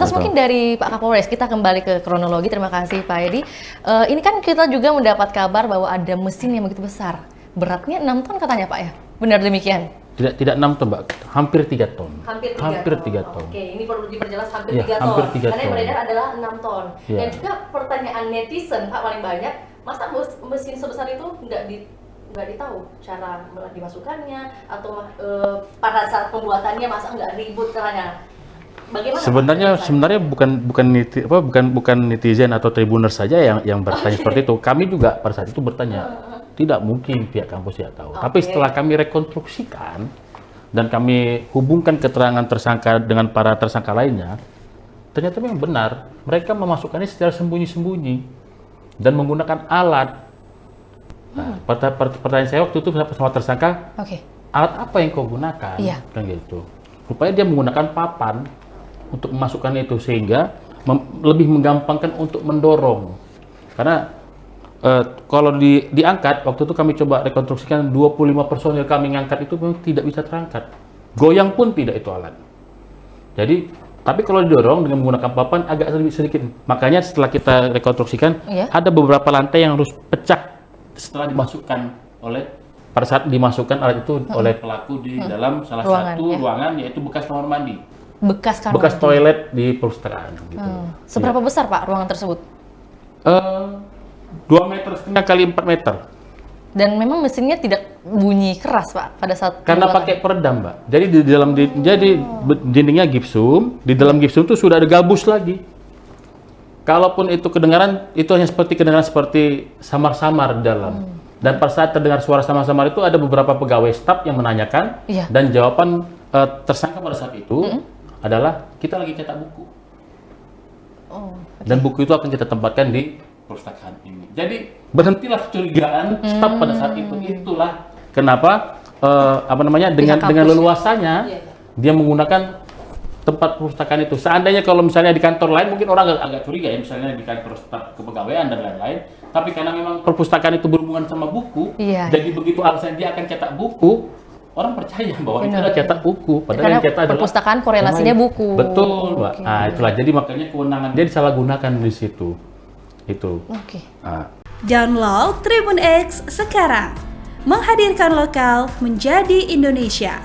Terus mungkin dari Pak Kapolres, kita kembali ke kronologi. Terima kasih Pak Edi. Ini kan kita juga mendapat kabar bahwa ada mesin yang begitu besar. Beratnya 6 ton katanya Pak ya? Benar demikian? Tidak 6 ton Mbak, hampir 3 ton. Hampir 3 ton. Oke, ini perlu diperjelas hampir 3 ton. Hampir 3 Karena yang beredar adalah 6 ton. Ya. Dan juga pertanyaan netizen Pak paling banyak, masa mesin sebesar itu nggak ditahu cara dimasukkannya atau pada saat pembuatannya masa nggak ribut caranya? Bagaimana? Sebenarnya bukan netizen atau tribuner saja yang bertanya seperti itu. Kami juga pada saat itu bertanya. Tidak mungkin pihak kampus tidak tahu. Tapi setelah kami rekonstruksikan dan kami hubungkan keterangan tersangka dengan para tersangka lainnya, ternyata memang benar mereka memasukkannya secara sembunyi-sembunyi dan menggunakan alat. Nah, pertanyaan saya waktu itu sama tersangka, alat apa yang kau gunakan? Kan gitu. Rupanya dia menggunakan papan untuk memasukkan itu sehingga lebih menggampangkan untuk mendorong. Karena kalau diangkat, waktu itu kami coba rekonstruksikan 25 personil kami ngangkat itu memang tidak bisa terangkat. Goyang pun tidak itu alat. Jadi, tapi kalau didorong dengan menggunakan papan agak sedikit. Makanya setelah kita rekonstruksikan, ada beberapa lantai yang harus pecah setelah dimasukkan pada saat dimasukkan alat itu oleh pelaku di dalam salah satu ruangan yaitu bekas kamar mandi. Bekas toilet di perpustakaan. Gitu. Seberapa besar Pak ruangan tersebut? 2,5 meter kali 4 meter. Dan memang mesinnya tidak bunyi keras Pak pada saat karena pakai peredam Mbak. Jadi di dalam dindingnya gipsum, di dalam gipsum itu sudah ada gabus lagi. Kalaupun itu kedengaran, itu hanya kedengaran seperti samar-samar di dalam. Dan pada saat terdengar suara samar-samar itu ada beberapa pegawai staf yang menanyakan dan jawaban tersangka pada saat itu adalah kita lagi cetak buku. Dan buku itu akan kita tempatkan di perpustakaan ini. Jadi berhentilah kecurigaan staf pada saat itu. Itulah kenapa dengan leluasanya dia menggunakan tempat perpustakaan itu. Seandainya kalau misalnya di kantor lain mungkin orang agak curiga ya, misalnya di kantor staf kepegawaian dan lain-lain. Tapi karena memang perpustakaan itu berhubungan sama buku, jadi begitu alasan dia akan cetak buku, orang percaya bahwa itu adalah cetak buku. Padahal yang cetak adalah perpustakaan korelasinya buku. Betul, Mbak. Nah, itulah. Jadi makanya kewenangan dia disalahgunakan di situ. Itu. Download Tribun X sekarang. Menghadirkan lokal menjadi Indonesia.